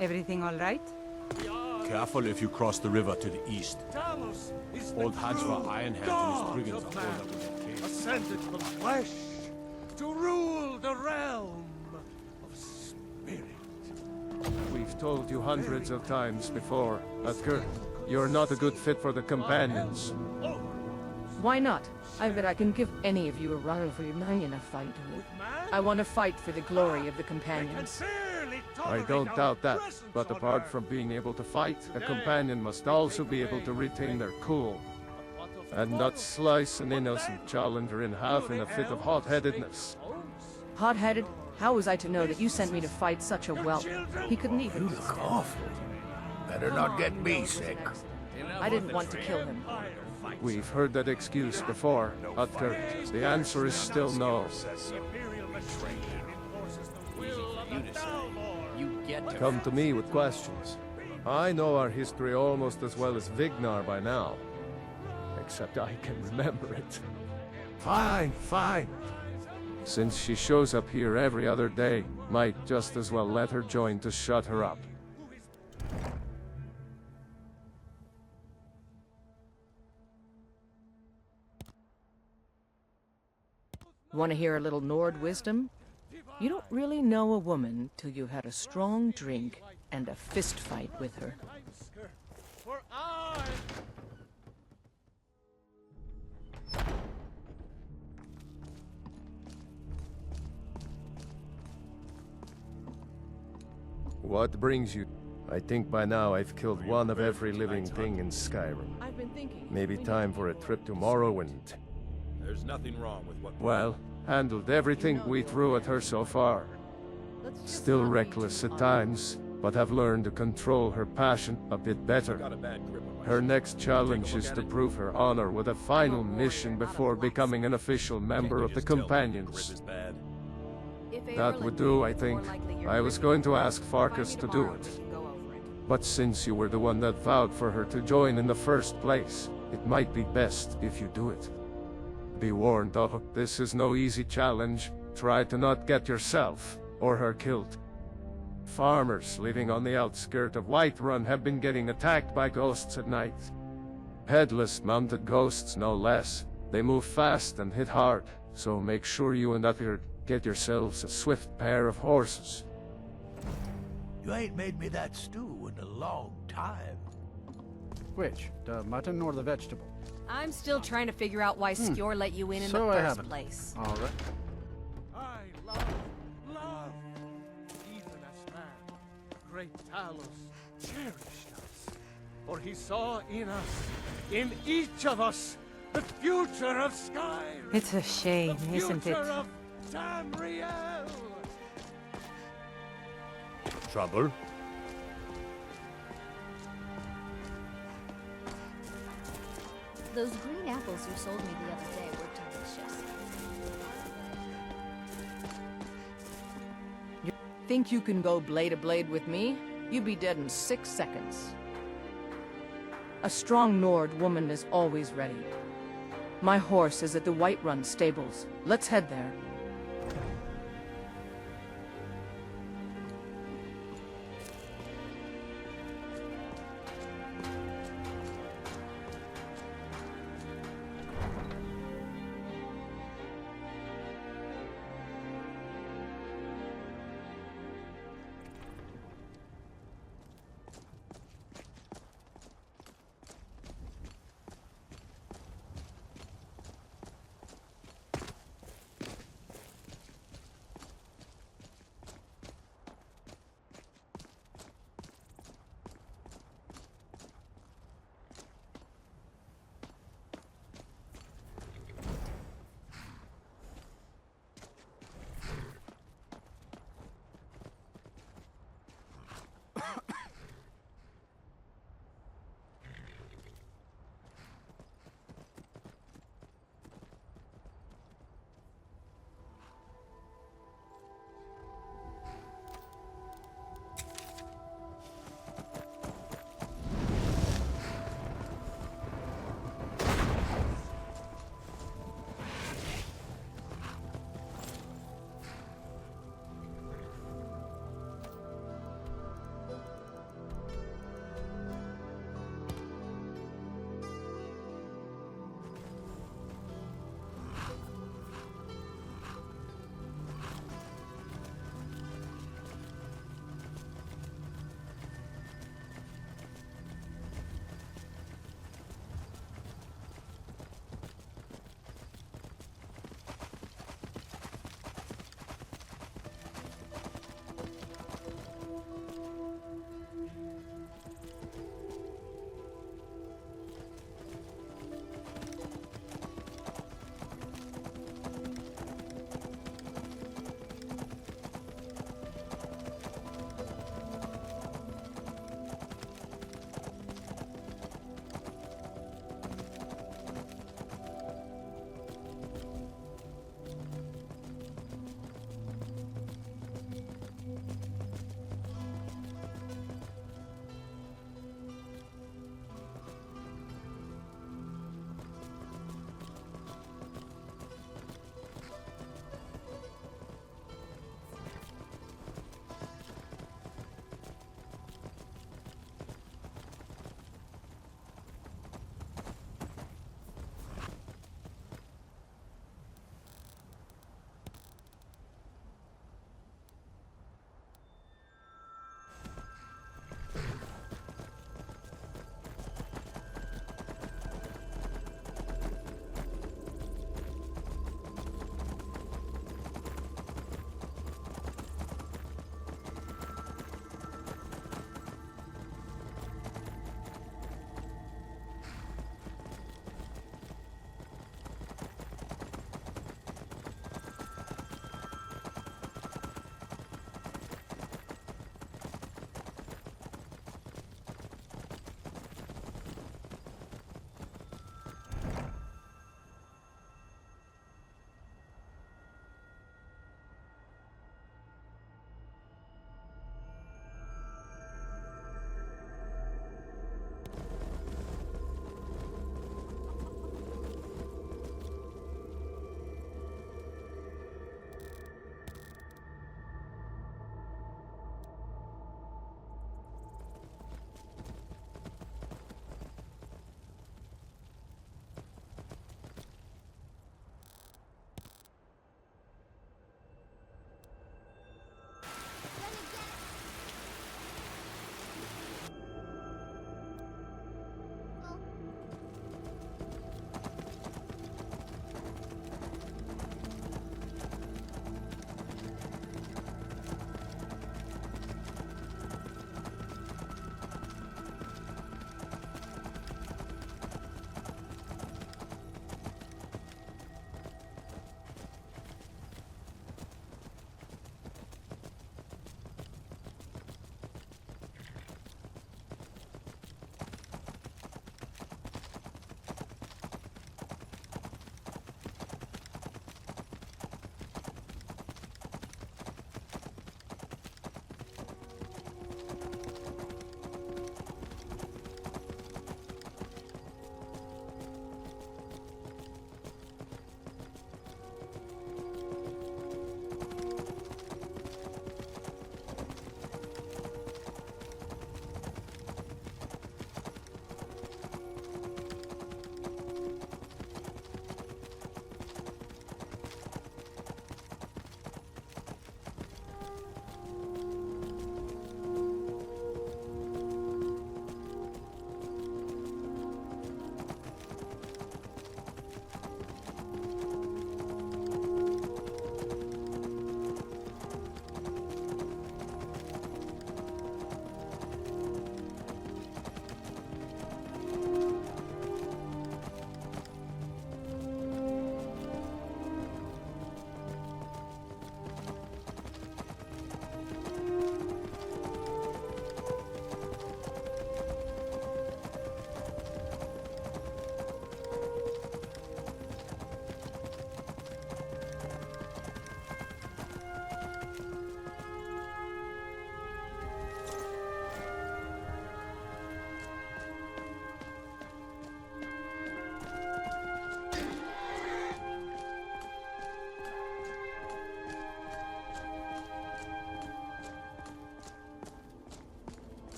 Everything all right? Careful if you cross the river to the east. Old Hajra Iron Hands and his brigands are all up in that cave. Ascended from flesh to rule the realm of spirit. We've told you hundreds of times before, Edgar. You're not a good fit for the companions. Why not? I bet I can give any of you a run for your money in a fight. I want to fight for the glory of the companions. I don't doubt that, but apart from being able to fight, a companion must also be able to retain their cool. And not slice an innocent challenger in half in a fit of hot-headedness. Hot-headed? How was I to know that you sent me to fight such a whelp? He couldn't even... You look awful. Better not get me sick. I didn't want to kill him. We've heard that excuse before, Utker. The answer is still no. Come to me with questions. I know our history almost as well as Vignar by now. Except I can remember it. Fine, fine. Since she shows up here every other day, might just as well let her join to shut her up. Want to hear a little Nord wisdom? You don't really know a woman till you've had a strong drink and a fist fight with her. What brings you? I think by now I've killed one of every living thing in Skyrim. I've been thinking. Maybe time for a trip to Morrowind. There's nothing wrong with what... Well, handled everything we threw at her so far. Still reckless at times, but have learned to control her passion a bit better. Got a bad grip on my Her next challenge is to prove her honor with a final mission before becoming an official member of the Companions. grip is bad. That would do, I think. I was going to ask Farkas to do it. But since you were the one that vowed for her to join in the first place, it might be best if you do it. Be warned though, this is no easy challenge. Try to not get yourself or her killed. Farmers living on the outskirts of Whiterun have been getting attacked by ghosts at night. Headless mounted ghosts no less. They move fast and hit hard, so make sure you and Utgard get yourselves a swift pair of horses. You ain't made me that stew in a long time. Which? The mutton or the vegetable? I'm still trying to figure out why Skjor let you in So the I first haven't. place. All right. I love, even as man, great Talos cherished us. For he saw in us, in each of us, the future of Skyrim. It's a shame, the isn't it? future of Tamriel. Trouble? Those green apples you sold me the other day were delicious. You think you can go blade to blade with me? You'd be dead in 6 seconds. A strong Nord woman is always ready. My horse is at the Whiterun stables. Let's head there.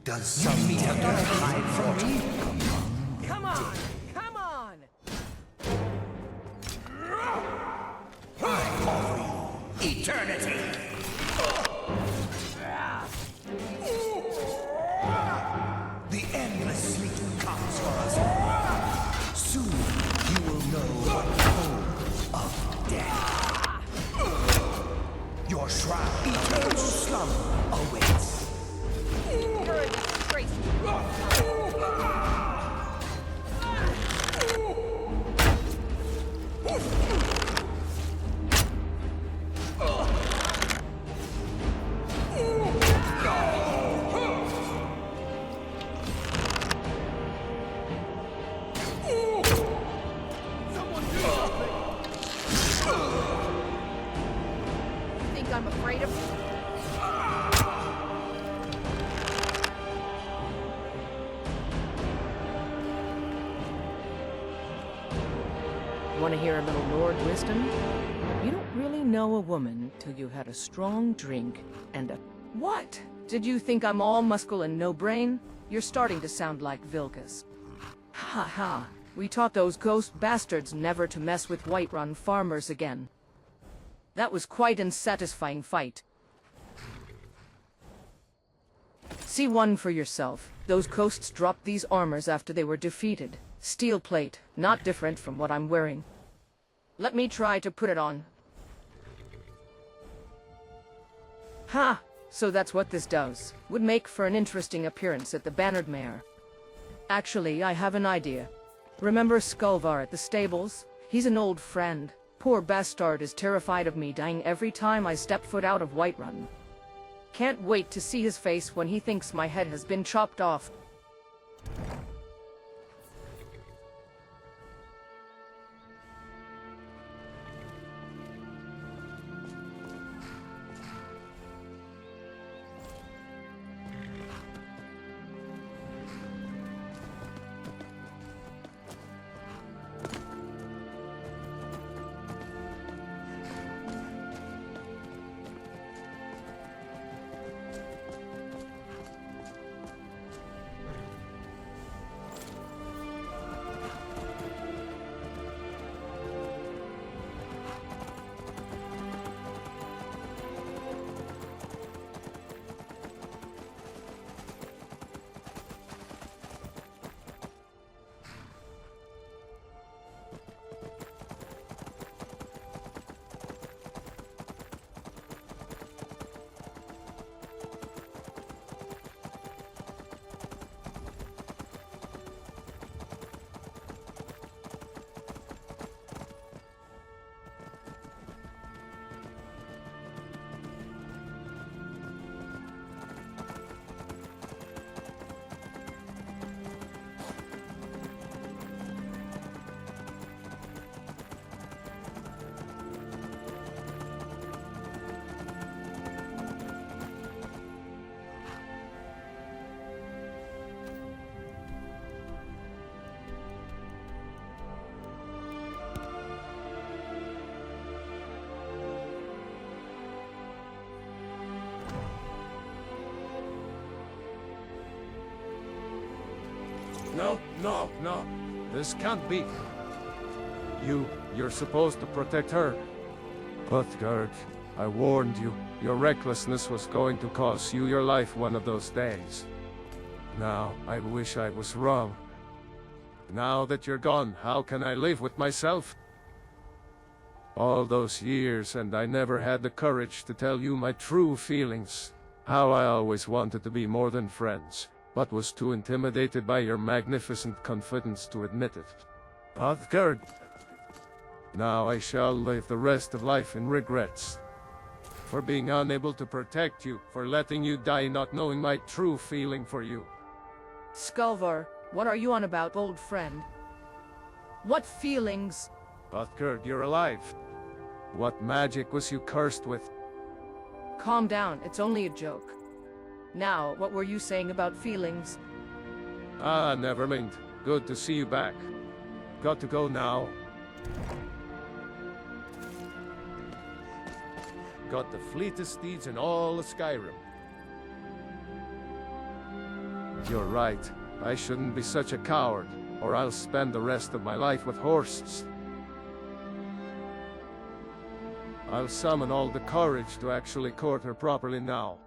Does someone hide from me? Come on! Come on! Eternity! The endless sleep comes for us. Soon you will know what toll of death. Your shroud, eternal slumber awaits. You're a disgrace. Think I'm afraid of you? Want to hear a little Lord wisdom? You don't really know a woman till you had a strong drink and a... What? Did you think I'm all muscle and no brain? You're starting to sound like Vilkas. Ha ha. We taught those ghost bastards never to mess with Whiterun farmers again. That was quite an unsatisfying fight. See one for yourself. Those ghosts dropped these armors after they were defeated. Steel plate, not different from what I'm wearing. Let me try to put it on. Ha! So that's what this does. Would make for an interesting appearance at the Bannered Mare. Actually, I have an idea. Remember Skulvar at the stables? He's an old friend. Poor bastard is terrified of me dying every time I step foot out of Whiterun. Can't wait to see his face when he thinks my head has been chopped off. No, no, no. This can't be. You're supposed to protect her. Uthgard, I warned you. Your recklessness was going to cost you your life one of those days. Now, I wish I was wrong. Now that you're gone, how can I live with myself? All those years, and I never had the courage to tell you my true feelings. How I always wanted to be more than friends, but was too intimidated by your magnificent confidence to admit it. Uthgard, now I shall live the rest of life in regrets. For being unable to protect you, for letting you die not knowing my true feeling for you. Skulvar, what are you on about, old friend? What feelings? Uthgard, you're alive. What magic was you cursed with? Calm down, it's only a joke. Now, what were you saying about feelings? Ah, never mind. Good to see you back. Got to go now. Got the fleetest steeds in all of Skyrim. You're right. I shouldn't be such a coward, or I'll spend the rest of my life with horses. I'll summon all the courage to actually court her properly now.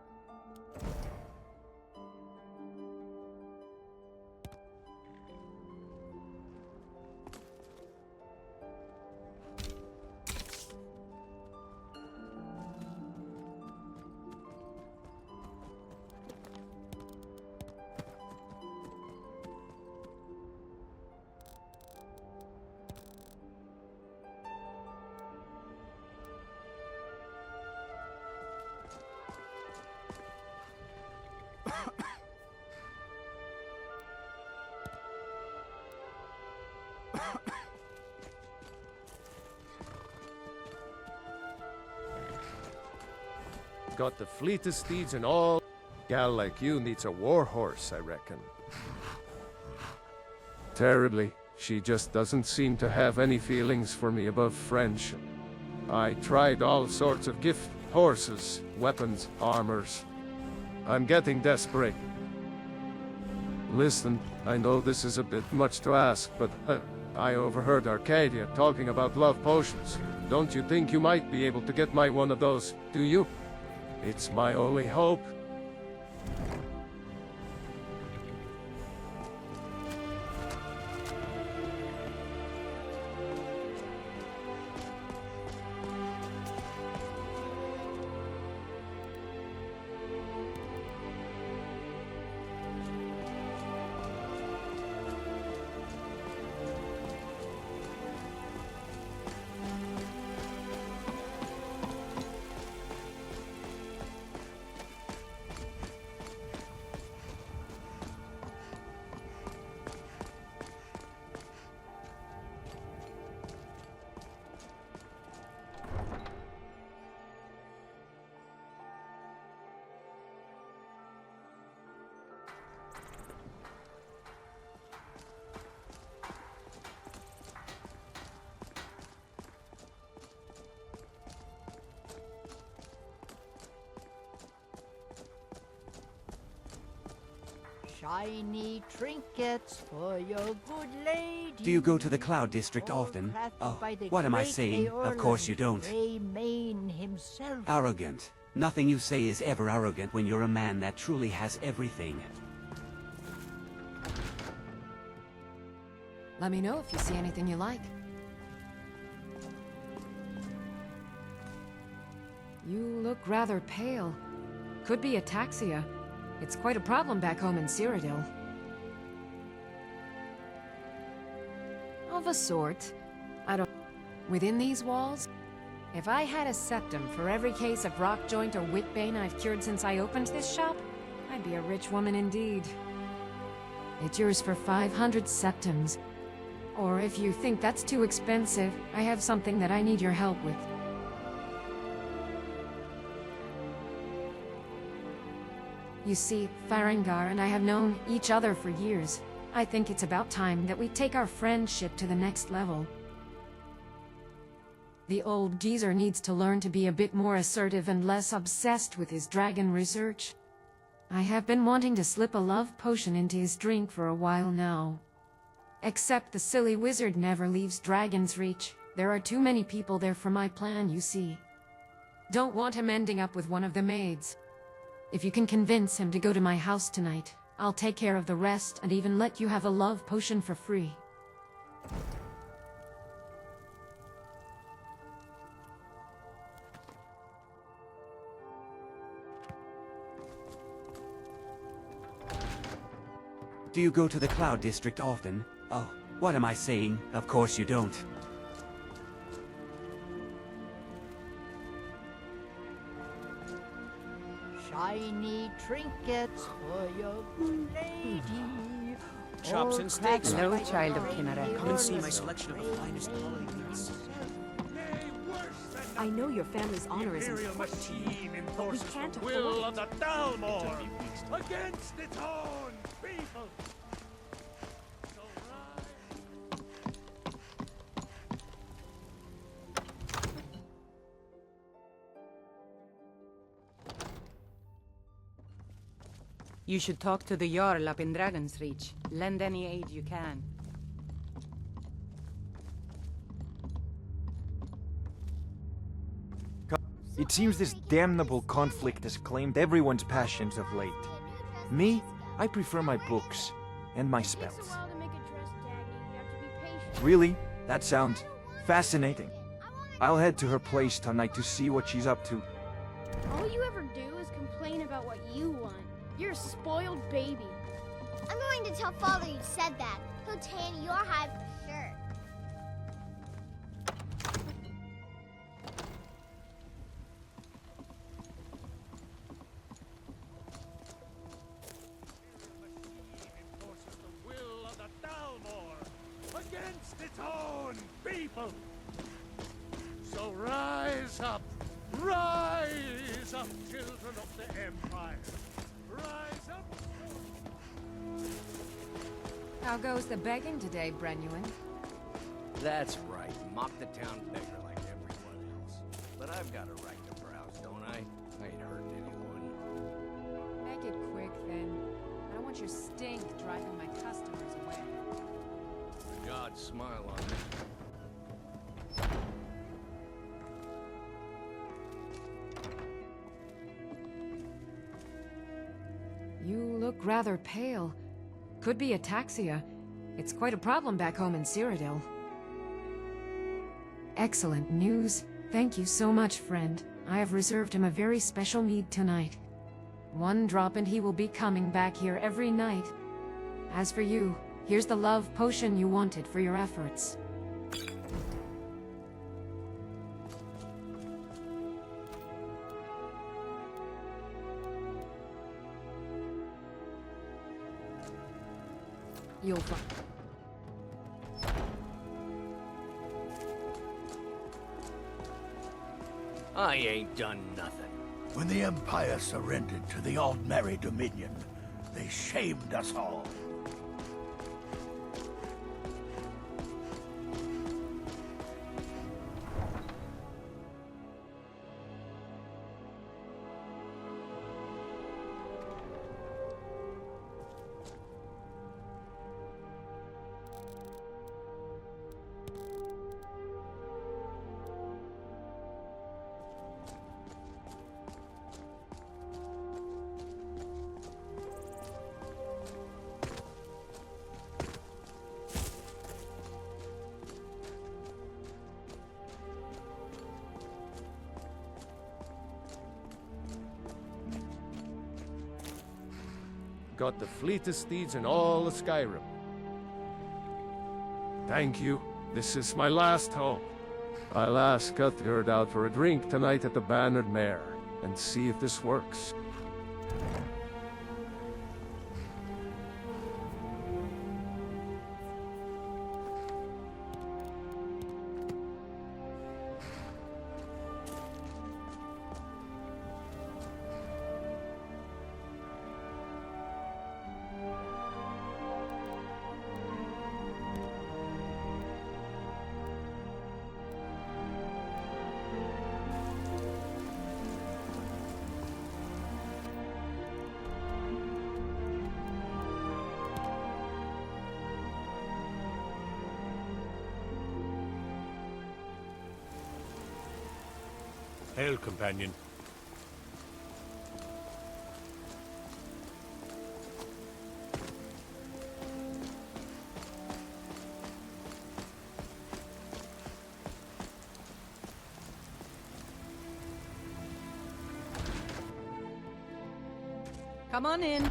Got the fleetest steeds in all. Gal like you needs a war horse, I reckon. Terribly, she just doesn't seem to have any feelings for me above friendship. I tried all sorts of gift horses, weapons, armors. I'm getting desperate. Listen, I know this is a bit much to ask, but I overheard Arcadia talking about love potions. Don't you think you might be able to get my one of those, do you? It's my only hope. Shiny trinkets for your good lady. Do you go to the Cloud District often? Oh, what am I saying? Of course you don't. Himself. Arrogant. Nothing you say is ever arrogant when you're a man that truly has everything. Let me know if you see anything you like. You look rather pale. Could be ataxia. It's quite a problem back home in Cyrodiil. Of a sort. I don't... Within these walls? If I had a septum for every case of rock joint or whitbane I've cured since I opened this shop, I'd be a rich woman indeed. It's yours for 500 septums. Or if you think that's too expensive, I have something that I need your help with. You see, Farengar and I have known each other for years. I think it's about time that we take our friendship to the next level. The old geezer needs to learn to be a bit more assertive and less obsessed with his dragon research. I have been wanting to slip a love potion into his drink for a while now. Except the silly wizard never leaves Dragon's Reach. There are too many people there for my plan, you see. Don't want him ending up with one of the maids. If you can convince him to go to my house tonight, I'll take care of the rest and even let you have a love potion for free. Do you go to the Cloud District often? Oh, what am I saying? Of course you don't. Shiny trinkets for your good lady. Chops and steaks. Hello, child of Chimera. Come and see my selection of the finest holidays. I know your family's honor is Imperial important, machine but we enforces can't the will afford of the Dalmor against its own people. So rise. You should talk to the Jarl up in Dragon's Reach. Lend any aid you can. It seems this damnable conflict has claimed everyone's passions of late. Me, I prefer my books and my spells. Really? That sounds fascinating. I'll head to her place tonight to see what she's up to. All you ever do is complain about what you want. You're a spoiled baby. I'm going to tell Father you said that. He'll tan your hide for sure. Enforces the will of the Dalmor against its own people. So rise up, children of the Empire. Rise up. How goes the begging today, Brenuin? That's right. Mock the town beggar like everyone else. But I've got a right to browse, don't I? I ain't hurting anyone. Make it quick, then. I don't want your stink driving my customers away. God smile on me. You look rather pale. Could be ataxia. It's quite a problem back home in Cyrodiil. Excellent news. Thank you so much, friend. I have reserved him a very special mead tonight. 1 drop and he will be coming back here every night. As for you, here's the love potion you wanted for your efforts. You'll find. I ain't done nothing. When the Empire surrendered to the Aldmeri Dominion, they shamed us all. Got the fleetest steeds in all of Skyrim. Thank you. This is my last hope. I'll ask Guthgerd out for a drink tonight at the Bannered Mare, and see if this works. Hail, companion. Come on in.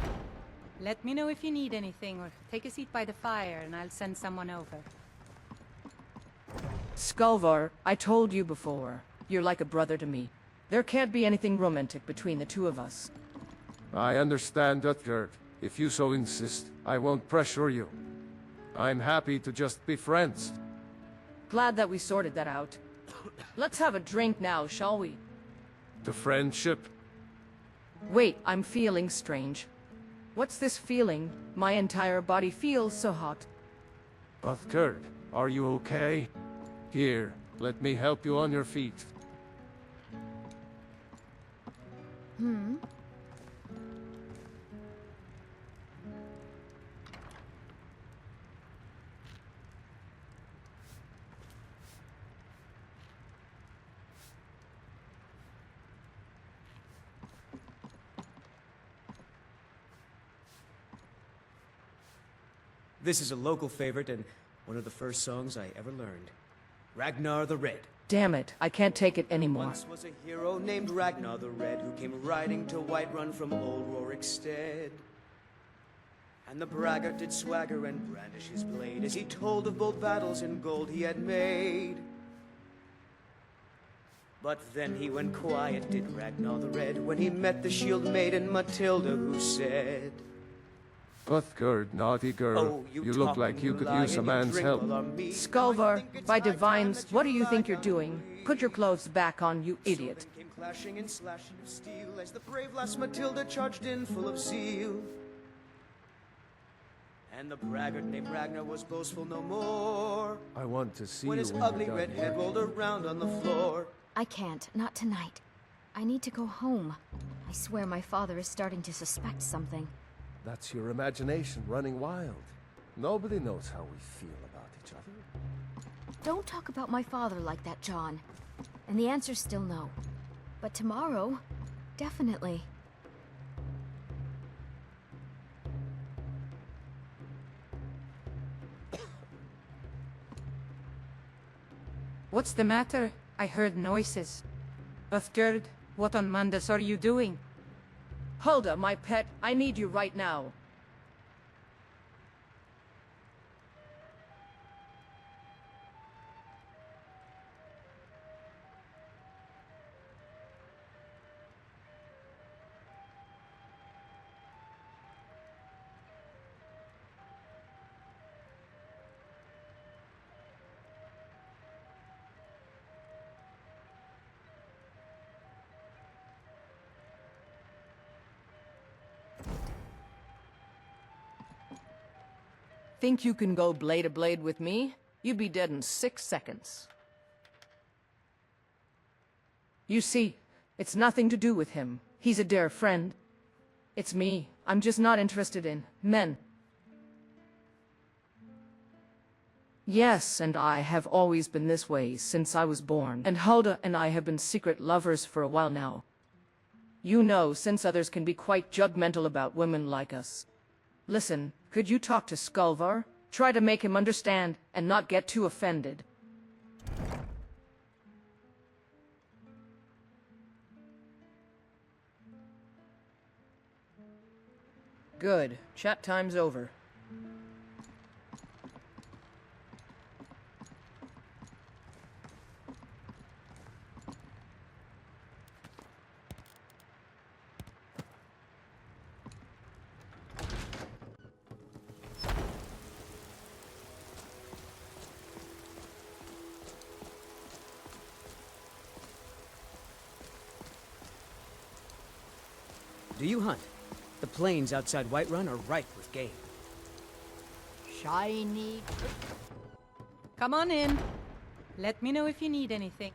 Let me know if you need anything, or take a seat by the fire and I'll send someone over. Skulvar, I told you before. You're like a brother to me. There can't be anything romantic between the two of us. I understand, Guthgerd. If you so insist, I won't pressure you. I'm happy to just be friends. Glad that we sorted that out. Let's have a drink now, shall we? To friendship. Wait, I'm feeling strange. What's this feeling? My entire body feels so hot. Guthgerd, are you okay? Here, let me help you on your feet. This is a local favorite and one of the first songs I ever learned. Ragnar the Red. Damn it, I can't take it anymore. Once was a hero named Ragnar the Red who came riding to Whiterun from old Rorikstead. And the braggart did swagger and brandish his blade as he told of bold battles and gold he had made. But then he went quiet, did Ragnar the Red, when he met the shield maiden Matilda, who said, Uthgerd, naughty girl, you look like you could use a man's help. Skulvar, by divines, what do you think you're doing? Put your clothes back on, you idiot. Came clashing and slashing of steel as the brave lass Matilda charged in full of zeal. And the braggart named Ragnar was boastful no more. I want to see when you his when ugly you're red done. head rolled around on the floor. I can't, not tonight. I need to go home. I swear my father is starting to suspect something. That's your imagination running wild. Nobody knows how we feel about each other. Don't talk about my father like that, John. And the answer's still no. But tomorrow, definitely. What's the matter? I heard noises. Uthgerd, what on Mandas are you doing? Hulda, my pet, I need you right now. Think you can go blade to blade with me? You'd be dead in 6 seconds. You see, it's nothing to do with him. He's a dear friend. It's me. I'm just not interested in men. Yes, and I have always been this way since I was born. And Hulda and I have been secret lovers for a while now. You know, since others can be quite judgmental about women like us. Listen, could you talk to Skulvar? Try to make him understand and not get too offended. Good. Chat time's over. Do you hunt? The plains outside Whiterun are ripe with game. Shiny. Come on in. Let me know if you need anything.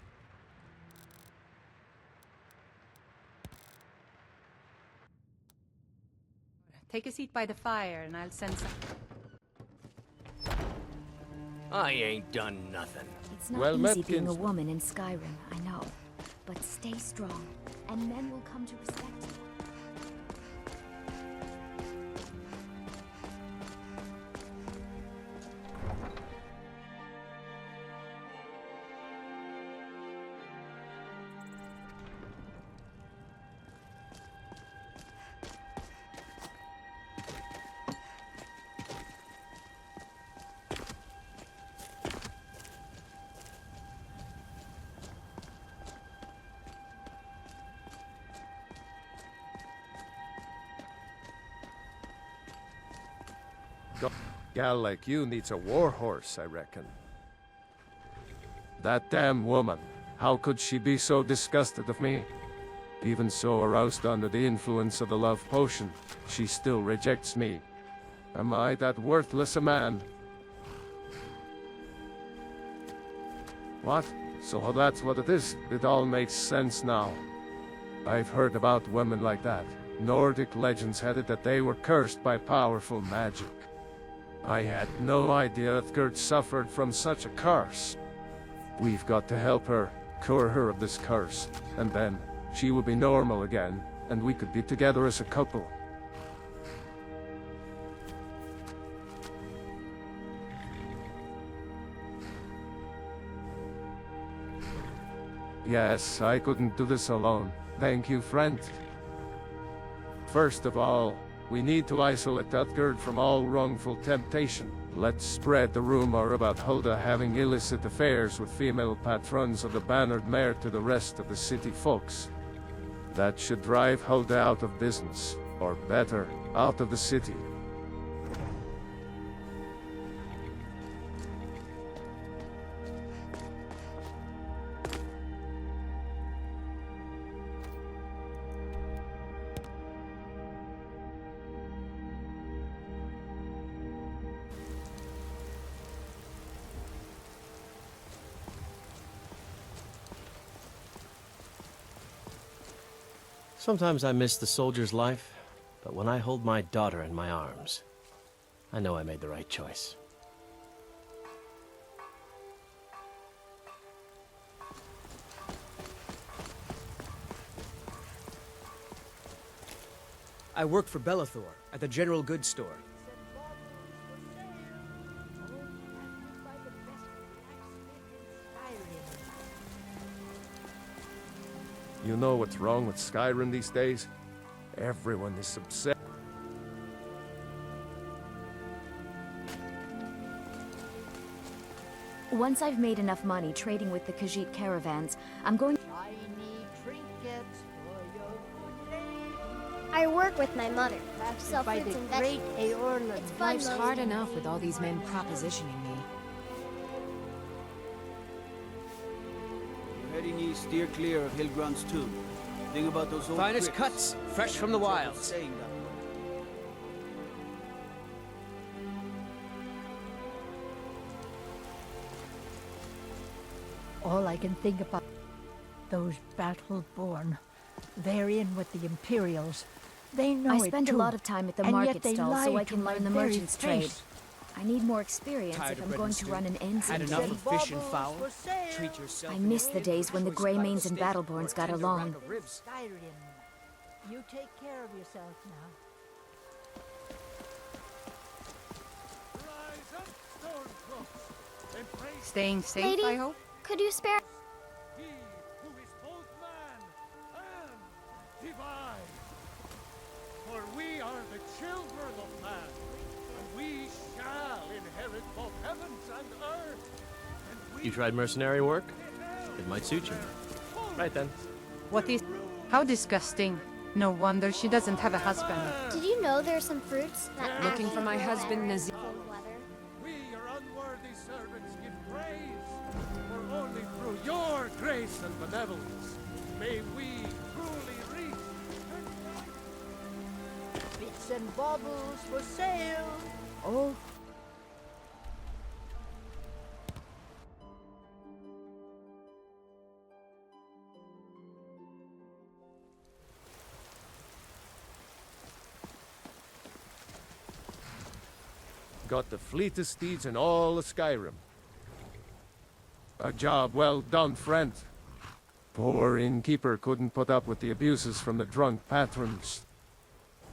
Take a seat by the fire and I'll send some. I ain't done nothing. It's not easy being a woman in Skyrim, I know. But stay strong, and men will come to respect you. Gal like you needs a war horse, I reckon. That damn woman. How could she be so disgusted of me? Even so aroused under the influence of the love potion, she still rejects me. Am I that worthless a man? What? So that's what it is. It all makes sense now. I've heard about women like that. Nordic legends had it that they were cursed by powerful magic. I had no idea Uthgerd suffered from such a curse. We've got to help her, cure her of this curse, and then she will be normal again, and we could be together as a couple. Yes, I couldn't do this alone. Thank you, friend. First of all, we need to isolate Utgerd from all wrongful temptation. Let's spread the rumor about Hulda having illicit affairs with female patrons of the Bannered Mare to the rest of the city folks. That should drive Hulda out of business, or better, out of the city. Sometimes I miss the soldier's life, but when I hold my daughter in my arms, I know I made the right choice. I work for Bellathor at the general goods store. You know what's wrong with Skyrim these days? Everyone is obsessed. Once I've made enough money trading with the Khajiit caravans, I'm going... Shiny trinkets for your good lady. I work with my mother. Sell By fruits the and great vegetables. Aorlan. It's fun Life's mostly. hard enough with all these men propositioning me. Heading east, steer clear of Hilgrun's tomb. Thing about those old Finest crypts. cuts, fresh from the wilds. Saying that. All I can think about those battle-born. They're in with the Imperials. They know I it spend a too. lot of time at the And yet market they stall lie so I to can my learn the very merchant's trade. face. I need more experience Tired if of I'm bread going and to stew? run an ensign. Had enough of fish and fowl? Treat yourself. I miss the days when the Greymanes and Battleborns got along. Skyrim. You take care of yourself now. Rise up, Stormcloaks, and praise Staying safe, Lady, I hope? could you spare... He who is both man and divine. For we are the children of man, and we shall inherit both heavens and earth. And we You tried mercenary work? It might suit you. Right then. What is... How disgusting. No wonder she doesn't have a husband. Did you know there are some fruits that... Looking for my husband, Nazir. cold weather? We, your unworthy servants, give praise, for only through your grace and benevolence may we truly reach. Bits and baubles for sale. Oh, Got the fleetest steeds in all of Skyrim. A job well done, friend. Poor innkeeper couldn't put up with the abuses from the drunk patrons.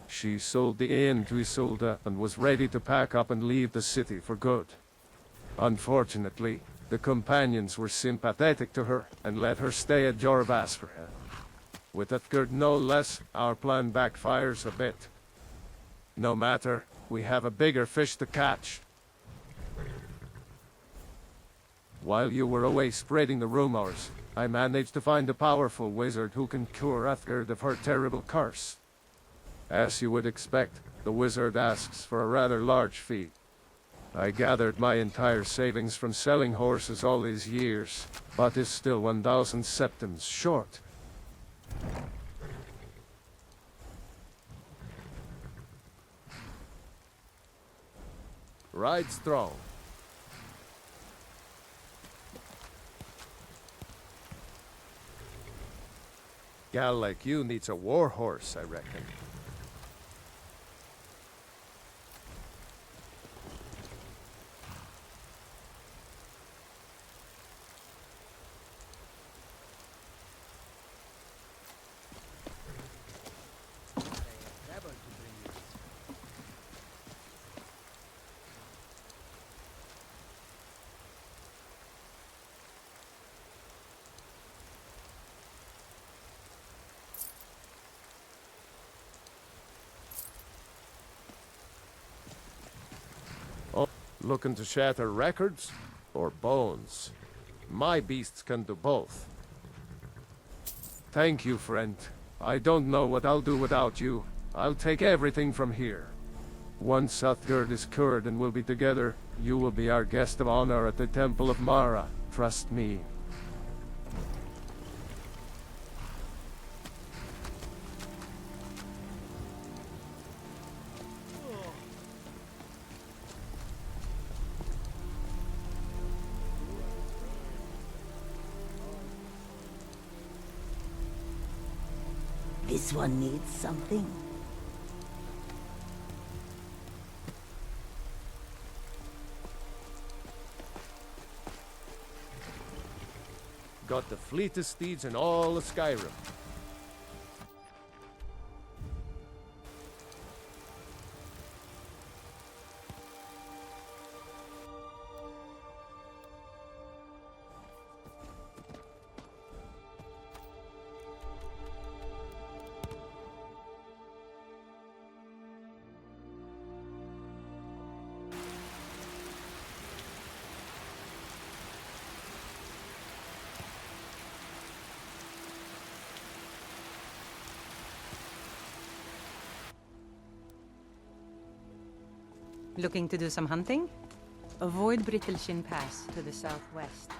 She sold the inn to Isolde and was ready to pack up and leave the city for good. Unfortunately, the companions were sympathetic to her and let her stay at Jorvaskr. With Utgerd no less, our plan backfires a bit. No matter, we have a bigger fish to catch. While you were away spreading the rumors, I managed to find a powerful wizard who can cure Utgerd of her terrible curse. As you would expect, the wizard asks for a rather large fee. I gathered my entire savings from selling horses all these years, but is still 1,000 septims short. Ride strong. Gal like you needs a war horse, I reckon. Looking to shatter records or bones? My beasts can do both. Thank you, friend. I don't know what I'll do without you. I'll take everything from here. Once Uthgerd is cured and we'll be together, you will be our guest of honor at the Temple of Mara. Trust me. This one needs something. Got the fleetest steeds in all of Skyrim. Looking to do some hunting? Avoid Brittleshin Pass to the southwest.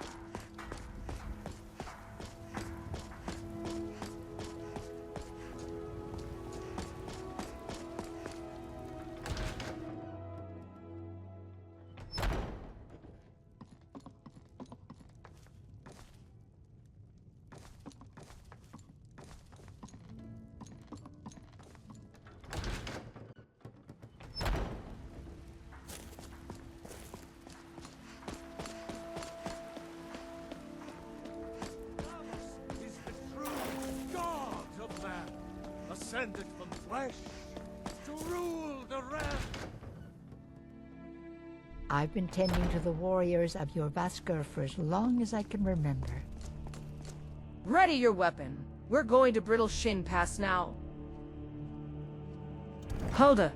Descended from flesh to rule the realm. I've been tending to the warriors of your Vasker for as long as I can remember. Ready your weapon. We're going to Brittleshin Pass now. Hulda.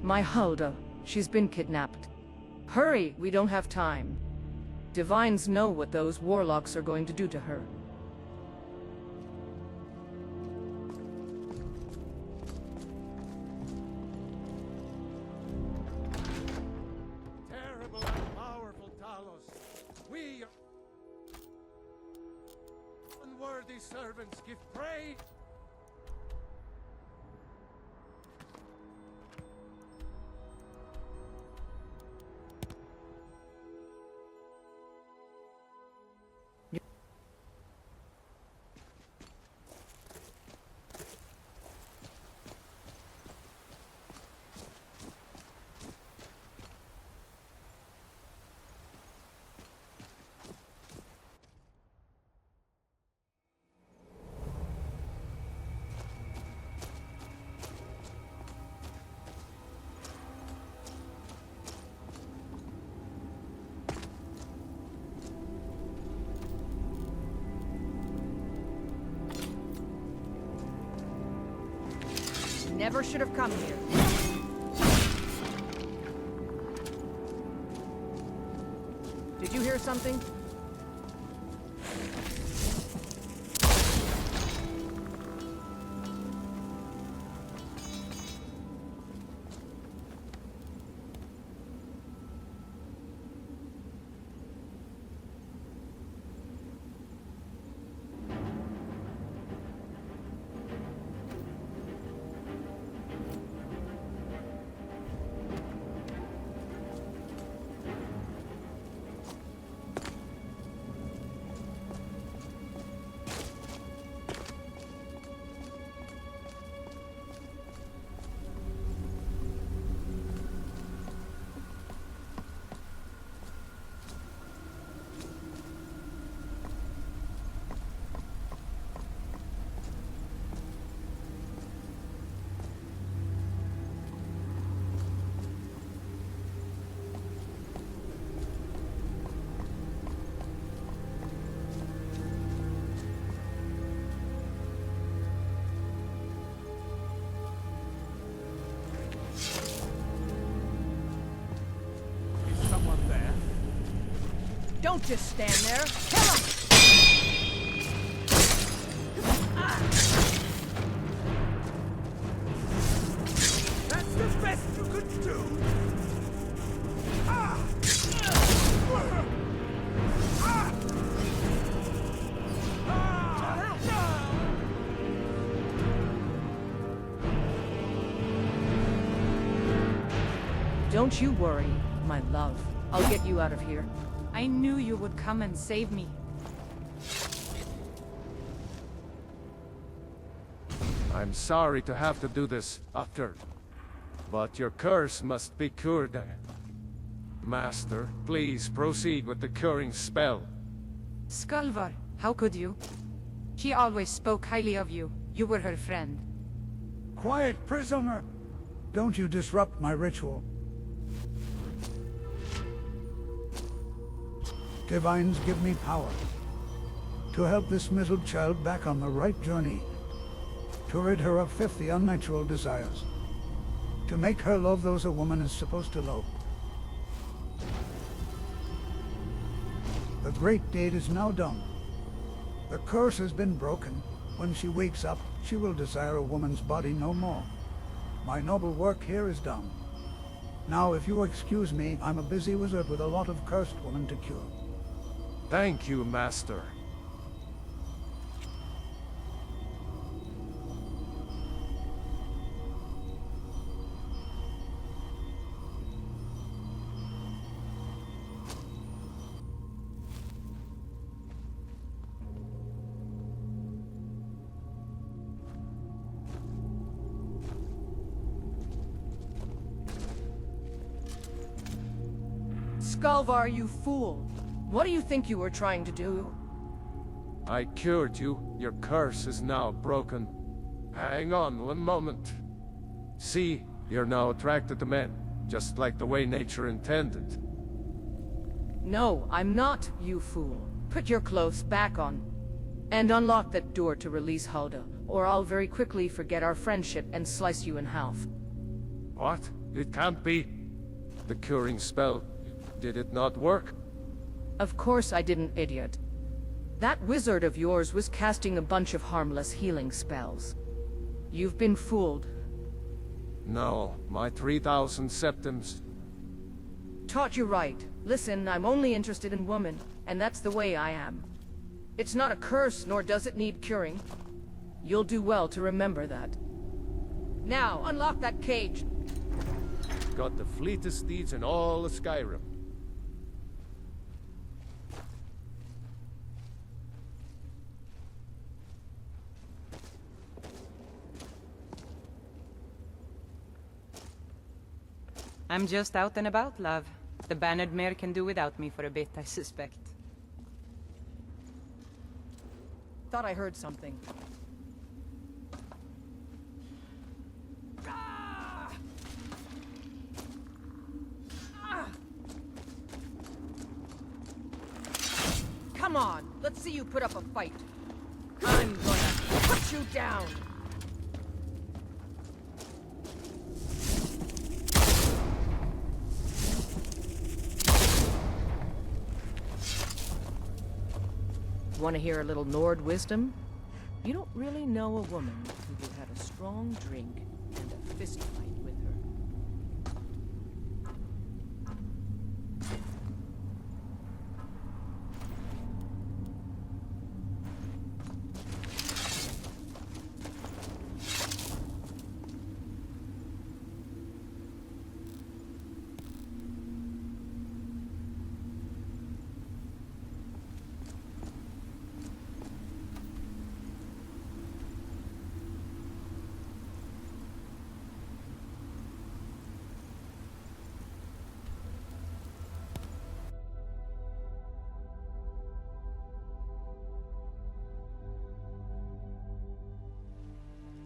My Hulda. She's been kidnapped. Hurry, we don't have time. Divines know what those warlocks are going to do to her. Terrible and powerful Talos. We unworthy servants give praise. Never should have come here. Did you hear something? Don't just stand there. Kill him! That's the best you could do! Don't you worry, my love. I'll get you out of here. I knew you would come and save me. I'm sorry to have to do this, Utter. But your curse must be cured. Master, please proceed with the curing spell. Skulvar, how could you? She always spoke highly of you. You were her friend. Quiet, prisoner! Don't you disrupt my ritual. Divines give me power to help this misled child back on the right journey, to rid her of 50 unnatural desires, to make her love those a woman is supposed to love. The great deed is now done. The curse has been broken. When she wakes up, she will desire a woman's body no more. My noble work here is done. Now, if you'll excuse me, I'm a busy wizard with a lot of cursed women to cure. Thank you, Master. Skulvar, you fool! What do you think you were trying to do? I cured you. Your curse is now broken. Hang on one moment. See, you're now attracted to men, just like the way nature intended. No, I'm not, you fool. Put your clothes back on. And unlock that door to release Hulda, or I'll very quickly forget our friendship and slice you in half. What? It can't be. The curing spell, did it not work? Of course I didn't, idiot. That wizard of yours was casting a bunch of harmless healing spells. You've been fooled. No, my 3,000 septims. Taught you right. Listen, I'm only interested in women, and that's the way I am. It's not a curse, nor does it need curing. You'll do well to remember that. Now, unlock that cage! Got the fleetest steeds in all of Skyrim. I'm just out and about, love. The Bannered Mare can do without me for a bit, I suspect. Thought I heard something. Come on, let's see you put up a fight. I'm gonna put you down! Want to hear a little Nord wisdom? You don't really know a woman who you've had a strong drink and a fist fight with her.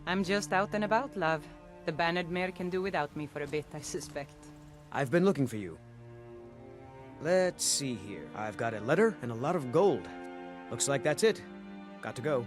I'm just out and about, love. The Bannered Mare can do without me for a bit, I suspect. I've been looking for you. Let's see here. I've got a letter and a lot of gold. Looks like that's it. Got to go.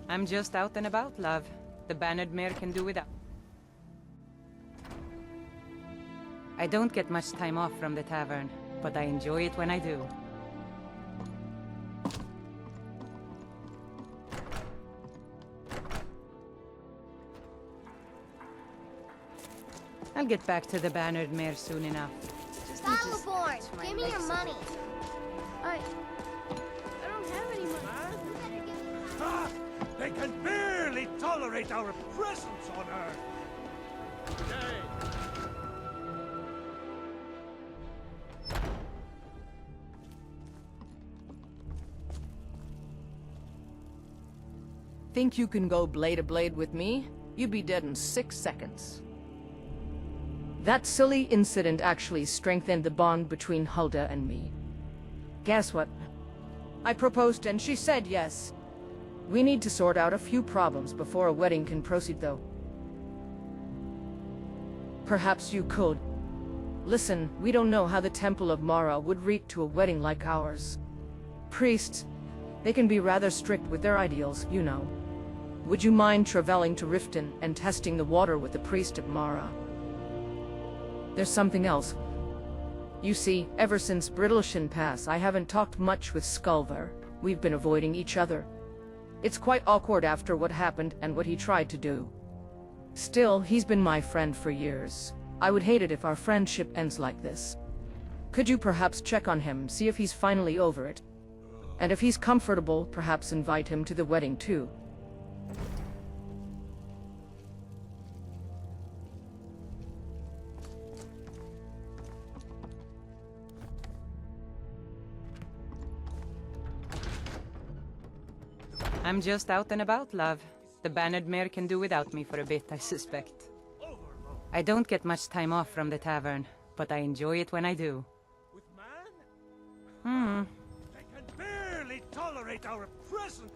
I'm just out and about, love. The bannered mare can do without. I don't get much time off from the tavern, but I enjoy it when I do. I'll get back to the bannered mare soon enough. Battleborn, give me your money. I don't have any money. Ah! They can barely tolerate our presence on Earth. Nay. Think you can go blade to blade with me? You'd be dead in 6 seconds. That silly incident actually strengthened the bond between Hulda and me. Guess what? I proposed and she said yes. We need to sort out a few problems before a wedding can proceed, though. Perhaps you could. Listen, we don't know how the Temple of Mara would react to a wedding like ours. Priests, they can be rather strict with their ideals, you know. Would you mind traveling to Riften and testing the water with the priest of Mara? There's something else. You see, ever since Brittleshin Pass, I haven't talked much with Skulver. We've been avoiding each other. It's quite awkward after what happened and what he tried to do. Still, he's been my friend for years. I would hate it if our friendship ends like this. Could you perhaps check on him, see if he's finally over it? And if he's comfortable, perhaps invite him to the wedding too. I'm just out and about, love. The bannered mare can do without me for a bit, I suspect. I don't get much time off from the tavern, but I enjoy it when I do. With man? Hmm. They can barely tolerate our presence.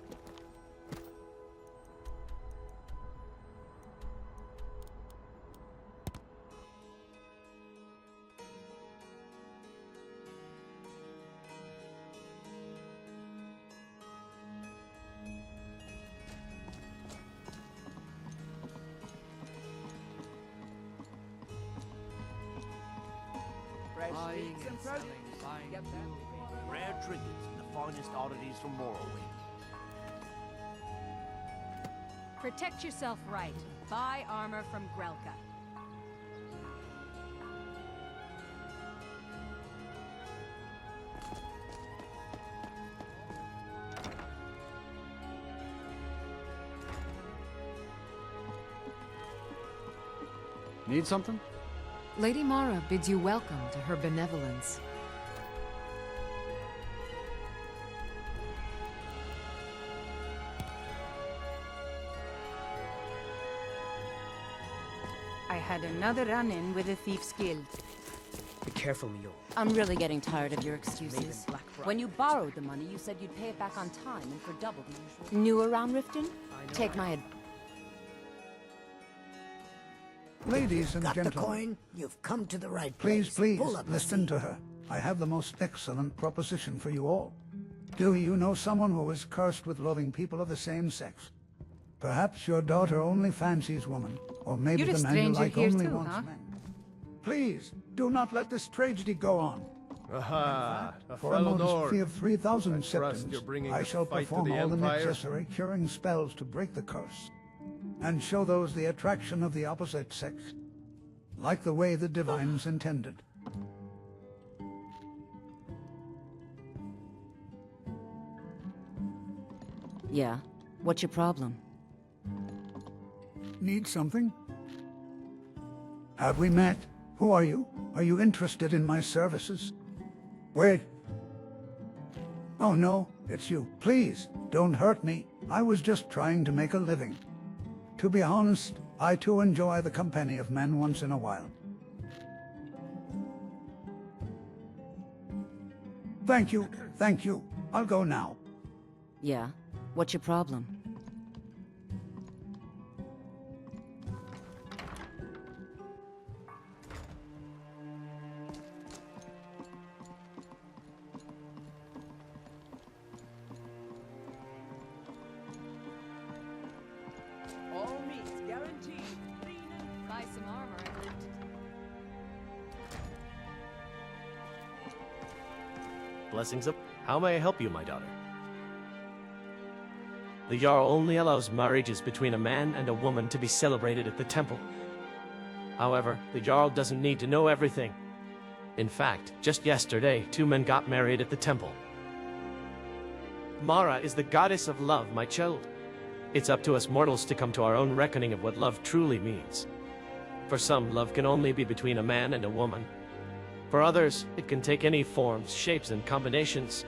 Buying and selling, buying jewelry. Rare trinkets and the finest oddities from Morrowind. Protect yourself right. Buy armor from Grelka. Need something? Lady Mara bids you welcome to her benevolence. I had another run-in with the Thief's Guild. Be careful, Mule. I'm really getting tired of your excuses. When you borrowed the money, you said you'd pay it back on time and for double the usual. New around Riften? Take my advice. Ladies and Got the gentlemen, coin? You've come to the right please, place. please, Pull up a listen seat. to her. I have the most excellent proposition for you all. Do you know someone who is cursed with loving people of the same sex? Perhaps your daughter only fancies women, or maybe You're a the man you stranger like here only too, wants huh? men. Please, do not let this tragedy go on. Aha! A For a fellow modest Nord. fee of 3,000 I trust septons, you're bringing I the shall fight to perform the all the Empire? necessary curing spells to break the curse, and show those the attraction of the opposite sex, like the way the divines intended. Yeah. What's your problem? Need something? Have we met? Who are you? Are you interested in my services? Wait. Oh no, it's you. Please, don't hurt me. I was just trying to make a living. To be honest, I too enjoy the company of men once in a while. Thank you, thank you. I'll go now. Yeah. What's your problem? blessings of... How may I help you, my daughter? The Jarl only allows marriages between a man and a woman to be celebrated at the temple. However, the Jarl doesn't need to know everything. In fact, just yesterday, 2 men got married at the temple. Mara is the goddess of love, my child. It's up to us mortals to come to our own reckoning of what love truly means. For some, love can only be between a man and a woman. For others, it can take any forms, shapes, and combinations.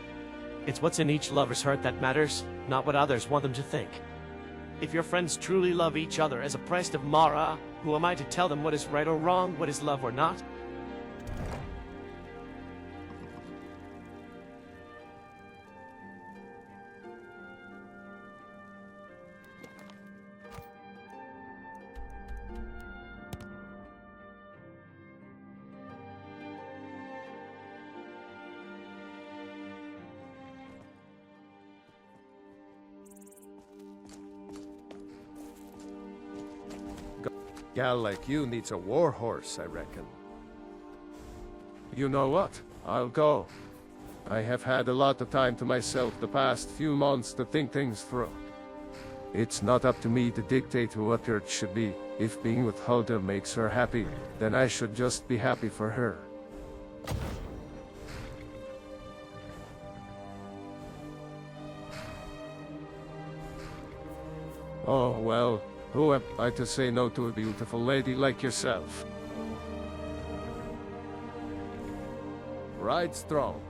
It's what's in each lover's heart that matters, not what others want them to think. If your friends truly love each other as a priest of Mara, who am I to tell them what is right or wrong, what is love or not? Gal like you needs a war horse, I reckon. You know what? I'll go. I have had a lot of time to myself the past few months to think things through. It's not up to me to dictate what it should be. If being with Hulda makes her happy, then I should just be happy for her. Oh well. Who am I to say no to a beautiful lady like yourself? Ride strong.